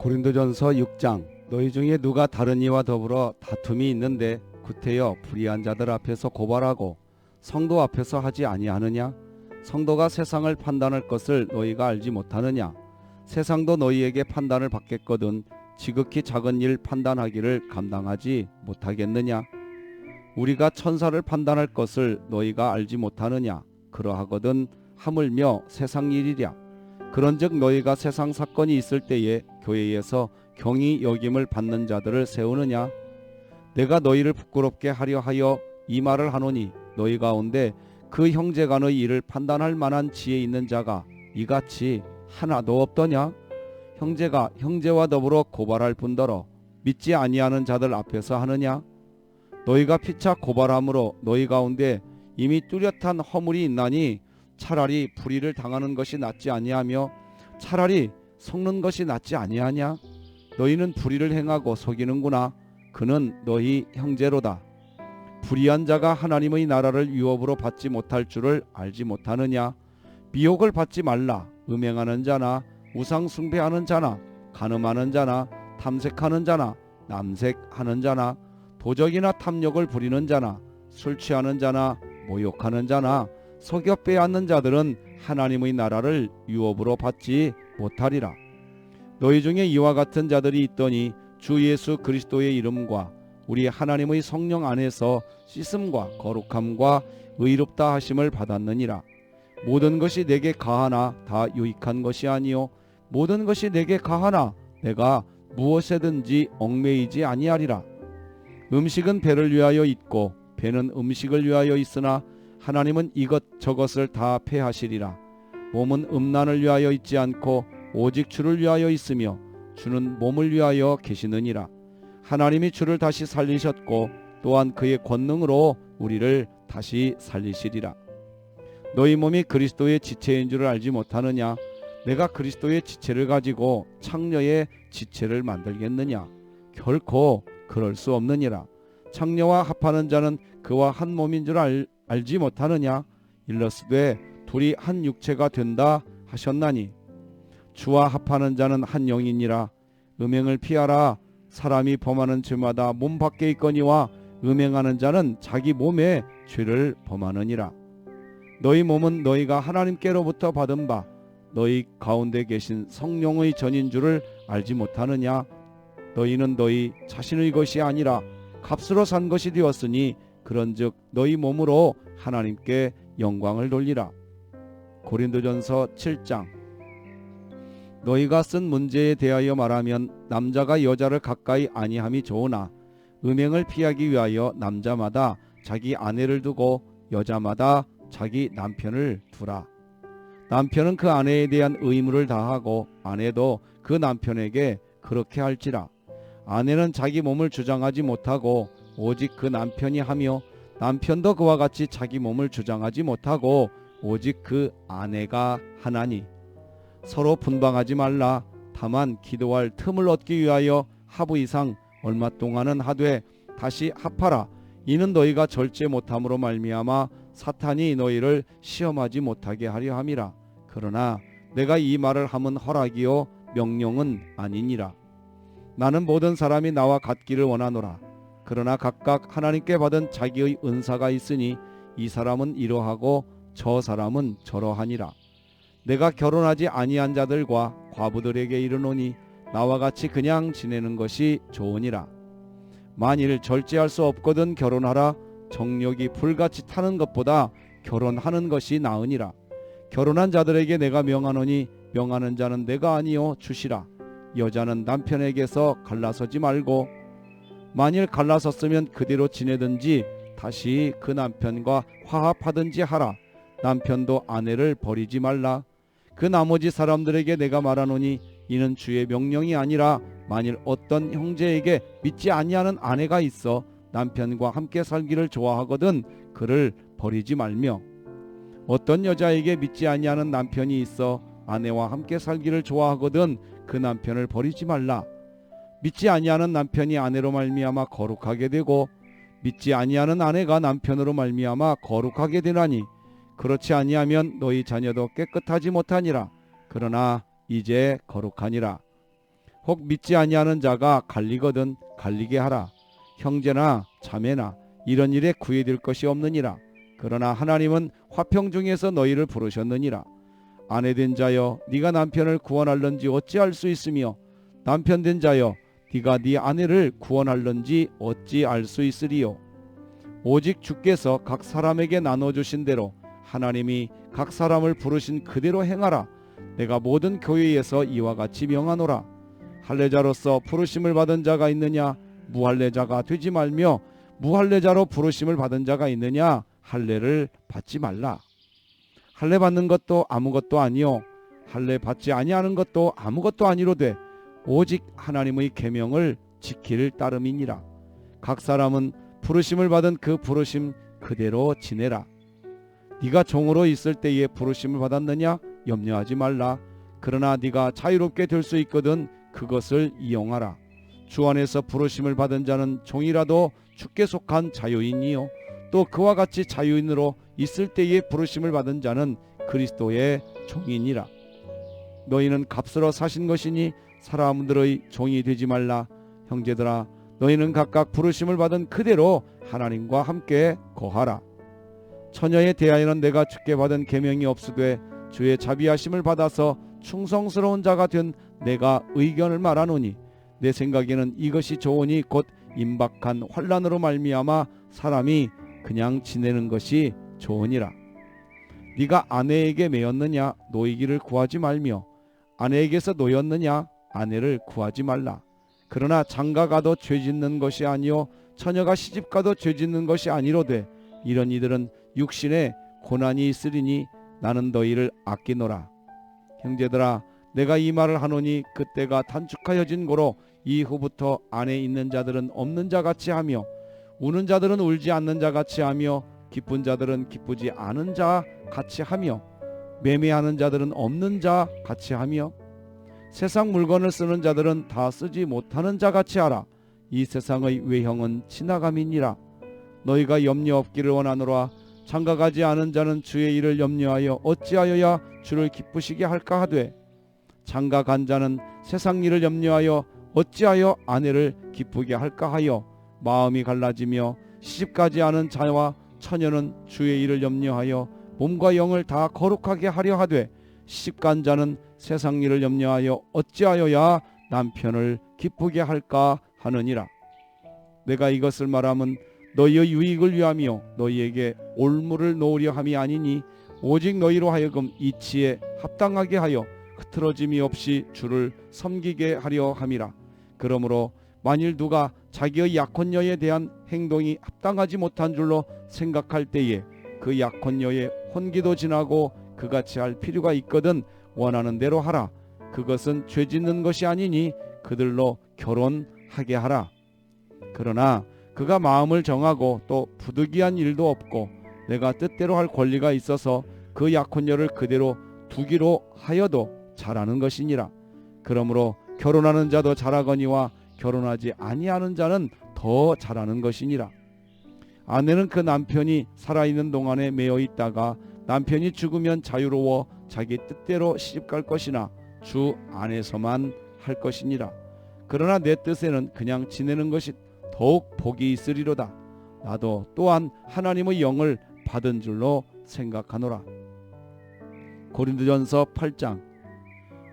고린도전서 6장. 너희 중에 누가 다른 이와 더불어 다툼이 있는데 구태여 불의한 자들 앞에서 고발하고 성도 앞에서 하지 아니하느냐? 성도가 세상을 판단할 것을 너희가 알지 못하느냐? 세상도 너희에게 판단을 받겠거든 지극히 작은 일 판단하기를 감당하지 못하겠느냐? 우리가 천사를 판단할 것을 너희가 알지 못하느냐? 그러하거든 하물며 세상 일이랴. 그런즉 너희가 세상 사건이 있을 때에 교회에서 경히 여김을 받는 자들을 세우느냐? 내가 너희를 부끄럽게 하려 하여 이 말을 하노니 너희 가운데 그 형제간의 일을 판단할 만한 지혜 있는 자가 이같이 하나도 없더냐? 형제가 형제와 더불어 고발할 뿐더러 믿지 아니하는 자들 앞에서 하느냐? 너희가 피차 고발함으로 너희 가운데 이미 뚜렷한 허물이 있나니 차라리 불의를 당하는 것이 낫지 아니하며 차라리 속는 것이 낫지 아니하냐? 너희는 불의를 행하고 속이는구나. 그는 너희 형제로다. 불의한 자가 하나님의 나라를 유업으로 받지 못할 줄을 알지 못하느냐? 미혹을 받지 말라. 음행하는 자나 우상 숭배하는 자나 간음하는 자나 탐색하는 자나 남색하는 자나 도적이나 탐욕을 부리는 자나 술 취하는 자나 모욕하는 자나 속여 빼앗는 자들은 하나님의 나라를 유업으로 받지 못하리라. 너희 중에 이와 같은 자들이 있더니 주 예수 그리스도의 이름과 우리 하나님의 성령 안에서 씻음과 거룩함과 의롭다 하심을 받았느니라. 모든 것이 내게 가하나 다 유익한 것이 아니요 모든 것이 내게 가하나 내가 무엇에든지 얽매이지 아니하리라. 음식은 배를 위하여 있고 배는 음식을 위하여 있으나 하나님은 이것저것을 다 폐하시리라. 몸은 음란을 위하여 있지 않고 오직 주를 위하여 있으며 주는 몸을 위하여 계시느니라. 하나님이 주를 다시 살리셨고 또한 그의 권능으로 우리를 다시 살리시리라. 너희 몸이 그리스도의 지체인 줄을 알지 못하느냐? 내가 그리스도의 지체를 가지고 창녀의 지체를 만들겠느냐? 결코 그럴 수 없느니라. 창녀와 합하는 자는 그와 한 몸인 줄 알지 못하느냐? 일러스되 둘이 한 육체가 된다 하셨나니 주와 합하는 자는 한 영이니라. 음행을 피하라. 사람이 범하는 죄마다 몸 밖에 있거니와 음행하는 자는 자기 몸에 죄를 범하느니라. 너희 몸은 너희가 하나님께로부터 받은 바 너희 가운데 계신 성령의 전인 줄을 알지 못하느냐? 너희는 너희 자신의 것이 아니라 값으로 산 것이 되었으니 그런즉 너희 몸으로 하나님께 영광을 돌리라. 고린도전서 7장. 너희가 쓴 문제에 대하여 말하면 남자가 여자를 가까이 아니함이 좋으나 음행을 피하기 위하여 남자마다 자기 아내를 두고 여자마다 자기 남편을 두라. 남편은 그 아내에 대한 의무를 다하고 아내도 그 남편에게 그렇게 할지라. 아내는 자기 몸을 주장하지 못하고 오직 그 남편이 하며 남편도 그와 같이 자기 몸을 주장하지 못하고 오직 그 아내가 하나니 서로 분방하지 말라. 다만 기도할 틈을 얻기 위하여 하부 이상 얼마 동안은 하되 다시 합하라. 이는 너희가 절제 못함으로 말미암아 사탄이 너희를 시험하지 못하게 하려 함이라. 그러나 내가 이 말을 함은 허락이요 명령은 아니니라. 나는 모든 사람이 나와 같기를 원하노라. 그러나 각각 하나님께 받은 자기의 은사가 있으니 이 사람은 이러하고 저 사람은 저러하니라. 내가 결혼하지 아니한 자들과 과부들에게 이르노니 나와 같이 그냥 지내는 것이 좋으니라. 만일 절제할 수 없거든 결혼하라. 정욕이 불같이 타는 것보다 결혼하는 것이 나으니라. 결혼한 자들에게 내가 명하노니 명하는 자는 내가 아니요 주시라. 여자는 남편에게서 갈라서지 말고 만일 갈라섰으면 그대로 지내든지 다시 그 남편과 화합하든지 하라. 남편도 아내를 버리지 말라. 그 나머지 사람들에게 내가 말하노니 이는 주의 명령이 아니라 만일 어떤 형제에게 믿지 아니하는 아내가 있어 남편과 함께 살기를 좋아하거든 그를 버리지 말며 어떤 여자에게 믿지 아니하는 남편이 있어 아내와 함께 살기를 좋아하거든 그 남편을 버리지 말라. 믿지 아니하는 남편이 아내로 말미암아 거룩하게 되고 믿지 아니하는 아내가 남편으로 말미암아 거룩하게 되나니 그렇지 아니하면 너희 자녀도 깨끗하지 못하니라. 그러나 이제 거룩하니라. 혹 믿지 아니하는 자가 갈리거든 갈리게 하라. 형제나 자매나 이런 일에 구애될 것이 없느니라. 그러나 하나님은 화평 중에서 너희를 부르셨느니라. 아내된 자여 네가 남편을 구원할런지 어찌 알 수 있으며 남편된 자여 네가 네 아내를 구원할런지 어찌 알 수 있으리요. 오직 주께서 각 사람에게 나눠주신 대로 하나님이 각 사람을 부르신 그대로 행하라. 내가 모든 교회에서 이와 같이 명하노라. 할례자로서 부르심을 받은 자가 있느냐? 무할례자가 되지 말며 무할례자로 부르심을 받은 자가 있느냐? 할례를 받지 말라. 할례 받는 것도 아무것도 아니요 할례 받지 아니하는 것도 아무것도 아니로되 오직 하나님의 계명을 지킬 따름이니라. 각 사람은 부르심을 받은 그 부르심 그대로 지내라. 네가 종으로 있을 때에 부르심을 받았느냐? 염려하지 말라. 그러나 네가 자유롭게 될 수 있거든 그것을 이용하라. 주 안에서 부르심을 받은 자는 종이라도 주께 속한 자유인이요 또 그와 같이 자유인으로 있을 때에 부르심을 받은 자는 그리스도의 종이니라. 너희는 값으로 사신 것이니 사람들의 종이 되지 말라. 형제들아 너희는 각각 부르심을 받은 그대로 하나님과 함께 거하라. 처녀에 대하여는 내가 주께 받은 계명이 없으되 주의 자비하심을 받아서 충성스러운 자가 된 내가 의견을 말하노니 내 생각에는 이것이 좋으니 곧 임박한 환난으로 말미암아 사람이 그냥 지내는 것이 좋으니라. 네가 아내에게 매였느냐? 노이기를 구하지 말며 아내에게서 노였느냐? 아내를 구하지 말라. 그러나 장가가도 죄짓는 것이 아니요 처녀가 시집가도 죄짓는 것이 아니로되 이런 이들은 육신에 고난이 있으리니 나는 너희를 아끼노라. 형제들아 내가 이 말을 하노니 그때가 단축하여진 고로 이후부터 안에 있는 자들은 없는 자같이 하며 우는 자들은 울지 않는 자같이 하며 기쁜 자들은 기쁘지 않은 자같이 하며 매매하는 자들은 없는 자같이 하며 세상 물건을 쓰는 자들은 다 쓰지 못하는 자같이 하라. 이 세상의 외형은 지나감이니라. 너희가 염려 없기를 원하노라. 장가가지 않은 자는 주의 일을 염려하여 어찌하여야 주를 기쁘시게 할까 하되 장가간 자는 세상 일을 염려하여 어찌하여 아내를 기쁘게 할까 하여 마음이 갈라지며 시집가지 않은 자와 처녀는 주의 일을 염려하여 몸과 영을 다 거룩하게 하려 하되 시집간 자는 세상 일을 염려하여 어찌하여야 남편을 기쁘게 할까 하느니라. 내가 이것을 말함은 너희의 유익을 위하며 너희에게 올무를 놓으려 함이 아니니 오직 너희로 하여금 이치에 합당하게 하여 흐트러짐이 없이 주를 섬기게 하려 함이라. 그러므로 만일 누가 자기의 약혼녀에 대한 행동이 합당하지 못한 줄로 생각할 때에 그 약혼녀의 혼기도 지나고 그같이 할 필요가 있거든 원하는 대로 하라. 그것은 죄 짓는 것이 아니니 그들로 결혼하게 하라. 그러나 그가 마음을 정하고 또 부득이한 일도 없고 내가 뜻대로 할 권리가 있어서 그 약혼녀를 그대로 두기로 하여도 잘하는 것이니라. 그러므로 결혼하는 자도 잘하거니와 결혼하지 아니하는 자는 더 잘하는 것이니라. 아내는 그 남편이 살아있는 동안에 매여 있다가 남편이 죽으면 자유로워 자기 뜻대로 시집갈 것이나 주 안에서만 할 것이니라. 그러나 내 뜻에는 그냥 지내는 것이 더욱 복이 있으리로다. 나도 또한 하나님의 영을 받은 줄로 생각하노라. 고린도전서 8장.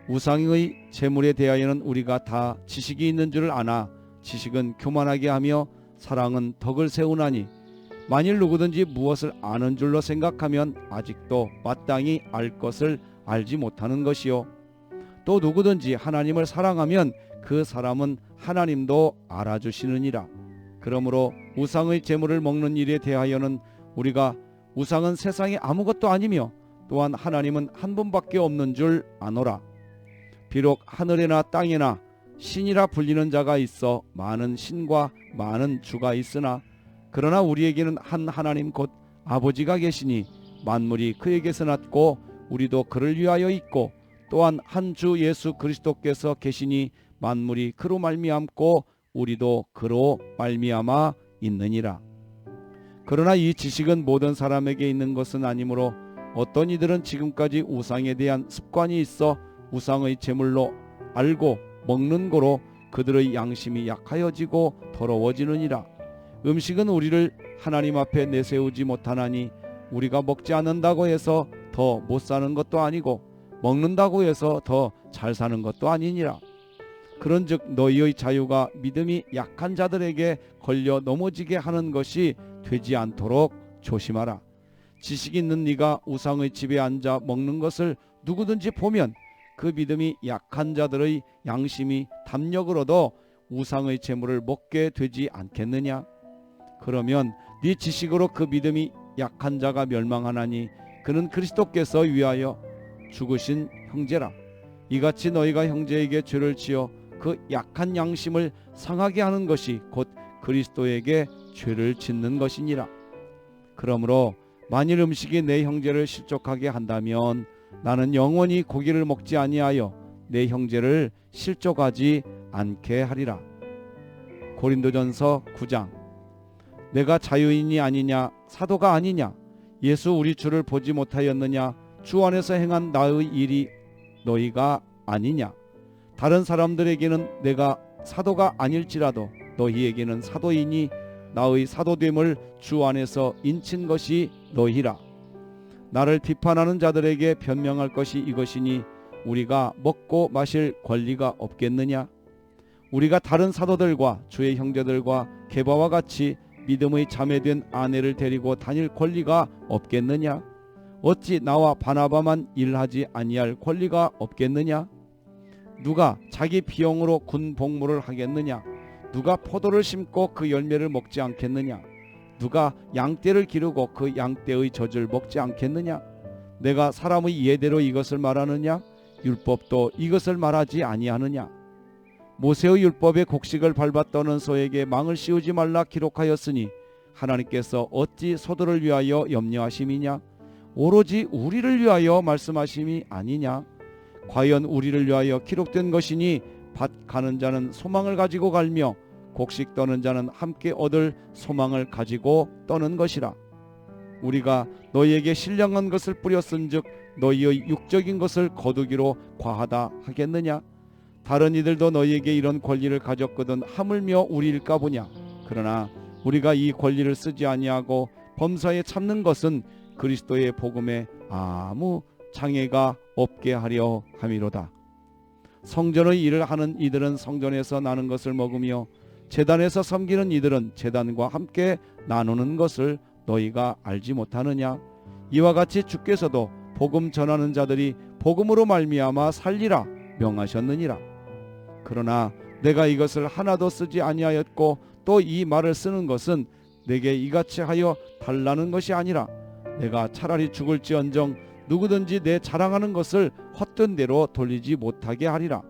우상의 제물에 대하여는 우리가 다 지식이 있는 줄을 아나 지식은 교만하게 하며 사랑은 덕을 세우나니 만일 누구든지 무엇을 아는 줄로 생각하면 아직도 마땅히 알 것을 알지 못하는 것이요 또 누구든지 하나님을 사랑하면 그 사람은 하나님도 알아주시느니라. 그러므로 우상의 제물을 먹는 일에 대하여는 우리가 우상은 세상에 아무것도 아니며 또한 하나님은 한 분밖에 없는 줄 아노라. 비록 하늘에나 땅에나 신이라 불리는 자가 있어 많은 신과 많은 주가 있으나 그러나 우리에게는 한 하나님 곧 아버지가 계시니 만물이 그에게서 났고 우리도 그를 위하여 있고 또한 한 주 예수 그리스도께서 계시니 만물이 그로 말미암고 우리도 그로 말미암아 있느니라. 그러나 이 지식은 모든 사람에게 있는 것은 아니므로 어떤 이들은 지금까지 우상에 대한 습관이 있어 우상의 제물로 알고 먹는 고로 그들의 양심이 약하여지고 더러워지느니라. 음식은 우리를 하나님 앞에 내세우지 못하나니 우리가 먹지 않는다고 해서 더 못 사는 것도 아니고 먹는다고 해서 더 잘 사는 것도 아니니라. 그런즉 너희의 자유가 믿음이 약한 자들에게 걸려 넘어지게 하는 것이 되지 않도록 조심하라. 지식 있는 네가 우상의 집에 앉아 먹는 것을 누구든지 보면 그 믿음이 약한 자들의 양심이 담력을 얻어 우상의 재물을 먹게 되지 않겠느냐? 그러면 네 지식으로 그 믿음이 약한 자가 멸망하나니 그는 그리스도께서 위하여 죽으신 형제라. 이같이 너희가 형제에게 죄를 지어 그 약한 양심을 상하게 하는 것이 곧 그리스도에게 죄를 짓는 것이니라. 그러므로 만일 음식이 내 형제를 실족하게 한다면 나는 영원히 고기를 먹지 아니하여 내 형제를 실족하지 않게 하리라. 고린도전서 9장. 내가 자유인이 아니냐 사도가 아니냐 예수 우리 주를 보지 못하였느냐 주 안에서 행한 나의 일이 너희가 아니냐. 다른 사람들에게는 내가 사도가 아닐지라도 너희에게는 사도이니 나의 사도됨을 주 안에서 인친 것이 너희라. 나를 비판하는 자들에게 변명할 것이 이것이니 우리가 먹고 마실 권리가 없겠느냐. 우리가 다른 사도들과 주의 형제들과 게바와 같이 믿음의 자매된 아내를 데리고 다닐 권리가 없겠느냐. 어찌 나와 바나바만 일하지 아니할 권리가 없겠느냐. 누가 자기 비용으로 군 복무를 하겠느냐. 누가 포도를 심고 그 열매를 먹지 않겠느냐. 누가 양떼를 기르고 그 양떼의 젖을 먹지 않겠느냐. 내가 사람의 예대로 이것을 말하느냐. 율법도 이것을 말하지 아니하느냐. 모세의 율법의 곡식을 밟아 떠는 소에게 망을 씌우지 말라 기록하였으니 하나님께서 어찌 소들을 위하여 염려하심이냐. 오로지 우리를 위하여 말씀하심이 아니냐. 과연 우리를 위하여 기록된 것이니 밭 가는 자는 소망을 가지고 갈며 곡식 떠는 자는 함께 얻을 소망을 가지고 떠는 것이라. 우리가 너희에게 신령한 것을 뿌렸은즉 너희의 육적인 것을 거두기로 과하다 하겠느냐. 다른 이들도 너희에게 이런 권리를 가졌거든 하물며 우리일까 보냐. 그러나 우리가 이 권리를 쓰지 아니하고 범사에 참는 것은 그리스도의 복음에 아무 장애가 없게 하려 함이로다. 성전의 일을 하는 이들은 성전에서 나는 것을 먹으며 제단에서 섬기는 이들은 제단과 함께 나누는 것을 너희가 알지 못하느냐. 이와 같이 주께서도 복음 전하는 자들이 복음으로 말미암아 살리라 명하셨느니라. 그러나 내가 이것을 하나도 쓰지 아니하였고 또 이 말을 쓰는 것은 내게 이같이 하여 달라는 것이 아니라 내가 차라리 죽을지언정 누구든지 내 자랑하는 것을 헛된 대로 돌리지 못하게 하리라.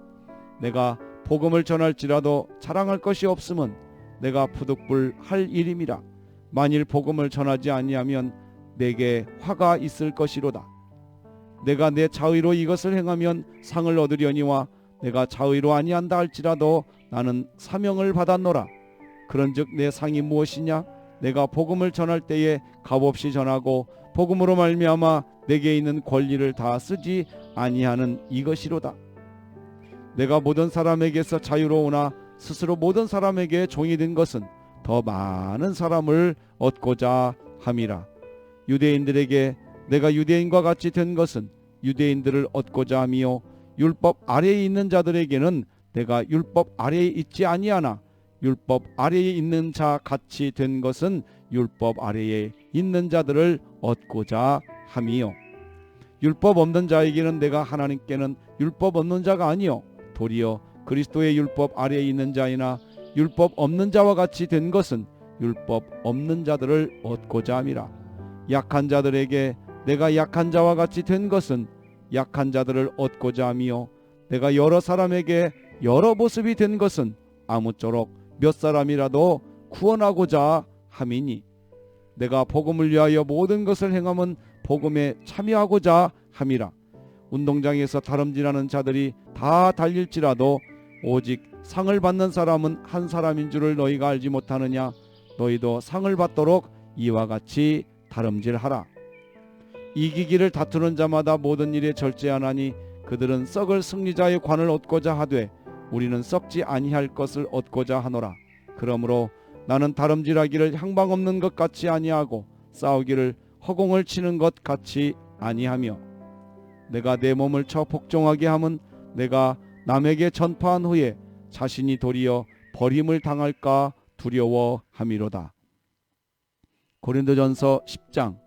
내가 복음을 전할지라도 자랑할 것이 없음은 내가 부득불 할 일임이라. 만일 복음을 전하지 아니하면 내게 화가 있을 것이로다. 내가 내 자의로 이것을 행하면 상을 얻으려니와 내가 자의로 아니한다 할지라도 나는 사명을 받았노라. 그런즉 내 상이 무엇이냐. 내가 복음을 전할 때에 값없이 전하고 복음으로 말미암아 내게 있는 권리를 다 쓰지 아니하는 이것이로다. 내가 모든 사람에게서 자유로우나 스스로 모든 사람에게 종이 된 것은 더 많은 사람을 얻고자 함이라. 유대인들에게 내가 유대인과 같이 된 것은 유대인들을 얻고자 함이요 율법 아래에 있는 자들에게는 내가 율법 아래에 있지 아니하나 율법 아래에 있는 자 같이 된 것은 율법 아래에 있는 자들을 얻고자 함이요 율법 없는 자에게는 내가 하나님께는 율법 없는 자가 아니요 도리어 그리스도의 율법 아래에 있는 자이나 율법 없는 자와 같이 된 것은 율법 없는 자들을 얻고자 함이라. 약한 자들에게 내가 약한 자와 같이 된 것은 약한 자들을 얻고자 함이요 내가 여러 사람에게 여러 모습이 된 것은 아무쪼록 몇 사람이라도 구원하고자 함이니 내가 복음을 위하여 모든 것을 행함은 복음에 참여하고자 함이라. 운동장에서 다름질하는 자들이 다 달릴지라도 오직 상을 받는 사람은 한 사람인 줄을 너희가 알지 못하느냐. 너희도 상을 받도록 이와 같이 다름질하라. 이기기를 다투는 자마다 모든 일에 절제하나니 그들은 썩을 승리자의 관을 얻고자 하되 우리는 썩지 아니할 것을 얻고자 하노라. 그러므로 나는 다름질하기를 향방 없는 것 같이 아니하고 싸우기를 허공을 치는 것 같이 아니하며 내가 내 몸을 쳐 복종하게 함은 내가 남에게 전파한 후에 자신이 도리어 버림을 당할까 두려워함이로다. 고린도전서 10장.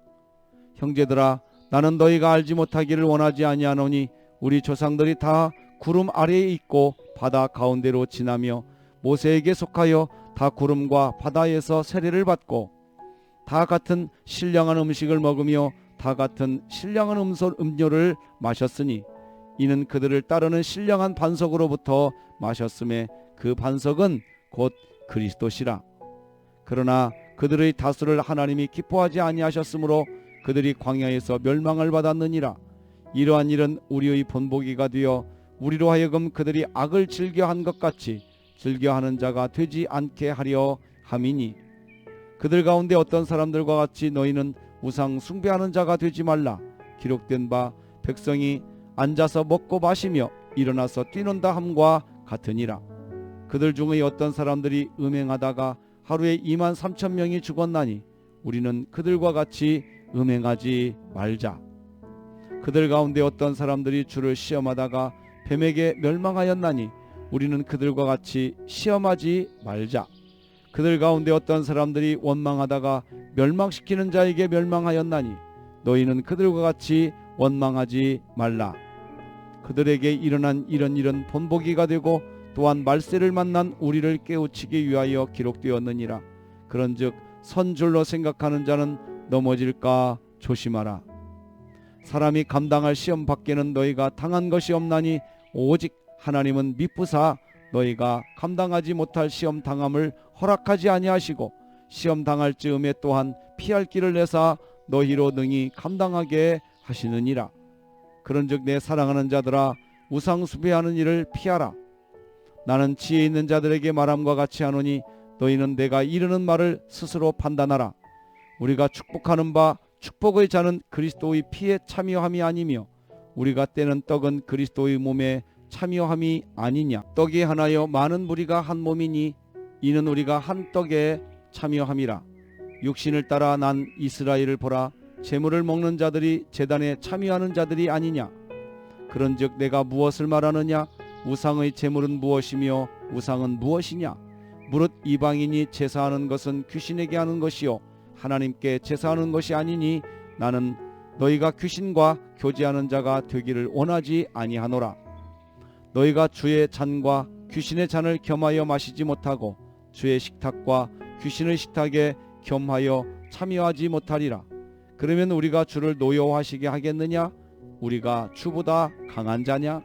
형제들아, 나는 너희가 알지 못하기를 원하지 아니하노니 우리 조상들이 다 구름 아래에 있고 바다 가운데로 지나며 모세에게 속하여 다 구름과 바다에서 세례를 받고 다 같은 신령한 음식을 먹으며 다 같은 신령한 음료를 마셨으니 이는 그들을 따르는 신령한 반석으로부터 마셨음에 그 반석은 곧 그리스도시라. 그러나 그들의 다수를 하나님이 기뻐하지 아니하셨으므로 그들이 광야에서 멸망을 받았느니라. 이러한 일은 우리의 본보기가 되어 우리로 하여금 그들이 악을 즐겨한 것 같이 즐겨하는 자가 되지 않게 하려 함이니 그들 가운데 어떤 사람들과 같이 너희는 우상 숭배하는 자가 되지 말라. 기록된 바 백성이 앉아서 먹고 마시며 일어나서 뛰는다 함과 같으니라. 그들 중의 어떤 사람들이 음행하다가 하루에 23,000명이 죽었나니 우리는 그들과 같이 음행하지 말자. 그들 가운데 어떤 사람들이 주를 시험하다가 뱀에게 멸망하였나니 우리는 그들과 같이 시험하지 말자. 그들 가운데 어떤 사람들이 원망하다가 멸망시키는 자에게 멸망하였나니 너희는 그들과 같이 원망하지 말라. 그들에게 일어난 이런 일은 본보기가 되고 또한 말세를 만난 우리를 깨우치기 위하여 기록되었느니라. 그런즉 선줄로 생각하는 자는 넘어질까 조심하라. 사람이 감당할 시험 밖에는 너희가 당한 것이 없나니 오직 하나님은 미쁘사 너희가 감당하지 못할 시험 당함을 허락하지 아니하시고 시험 당할 즈음에 또한 피할 길을 내사 너희로 능히 감당하게 하시느니라. 그런즉 내 사랑하는 자들아, 우상 숭배하는 일을 피하라. 나는 지혜 있는 자들에게 말함과 같이 하노니 너희는 내가 이르는 말을 스스로 판단하라. 우리가 축복하는 바 축복의 자는 그리스도의 피에 참여함이 아니며 우리가 떼는 떡은 그리스도의 몸에 참여함이 아니냐. 떡이 하나여 많은 무리가 한 몸이니 이는 우리가 한 떡에 참여함이라. 육신을 따라 난 이스라엘을 보라. 제물을 먹는 자들이 제단에 참여하는 자들이 아니냐. 그런즉 내가 무엇을 말하느냐. 우상의 제물은 무엇이며 우상은 무엇이냐. 무릇 이방인이 제사하는 것은 귀신에게 하는 것이요 하나님께 제사하는 것이 아니니 나는 너희가 귀신과 교제하는 자가 되기를 원하지 아니하노라. 너희가 주의 잔과 귀신의 잔을 겸하여 마시지 못하고 주의 식탁과 귀신의 식탁에 겸하여 참여하지 못하리라. 그러면 우리가 주를 노여워하시게 하겠느냐. 우리가 주보다 강한 자냐.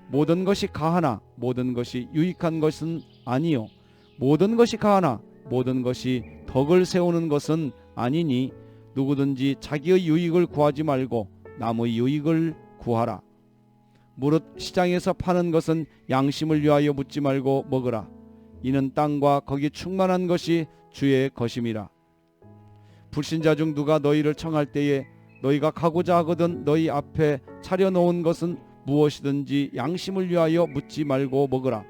모든 것이 가하나 모든 것이 유익한 것은 아니요 모든 것이 가하나 모든 것이 덕을 세우는 것은 아니니 누구든지 자기의 유익을 구하지 말고 남의 유익을 구하라. 무릇 시장에서 파는 것은 양심을 위하여 묻지 말고 먹으라. 이는 땅과 거기 충만한 것이 주의 것임이라. 불신자 중 누가 너희를 청할 때에 너희가 가고자 하거든 너희 앞에 차려놓은 것은 무엇이든지 양심을 위하여 묻지 말고 먹으라.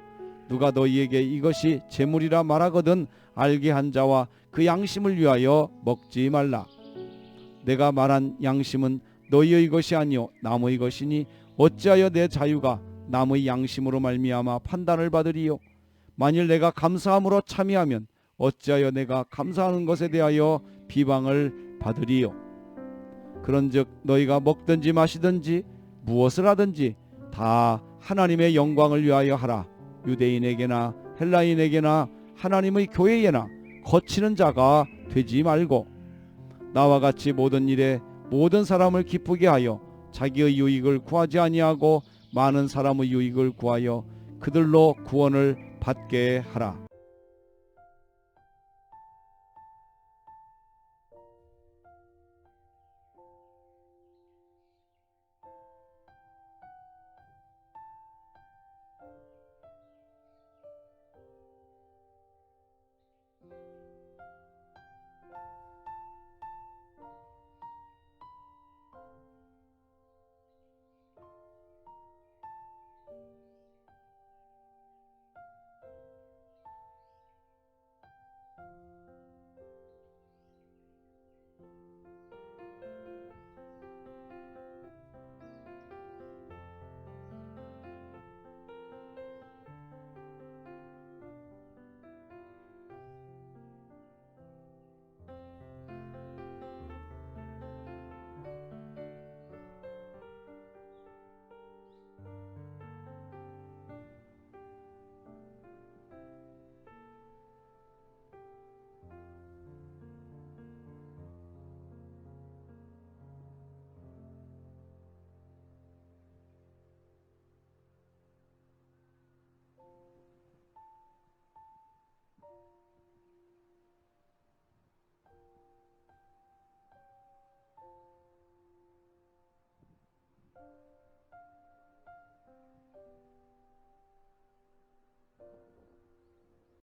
누가 너희에게 이것이 재물이라 말하거든 알게 한 자와 그 양심을 위하여 먹지 말라. 내가 말한 양심은 너희의 것이 아니요 남의 것이니 어찌하여 내 자유가 남의 양심으로 말미암아 판단을 받으리요. 만일 내가 감사함으로 참여하면 어찌하여 내가 감사하는 것에 대하여 비방을 받으리요. 그런즉 너희가 먹든지 마시든지 무엇을 하든지 다 하나님의 영광을 위하여 하라. 유대인에게나 헬라인에게나 하나님의 교회에나 거치는 자가 되지 말고 나와 같이 모든 일에 모든 사람을 기쁘게 하여 자기의 유익을 구하지 아니하고 많은 사람의 유익을 구하여 그들로 구원을 받게 하라.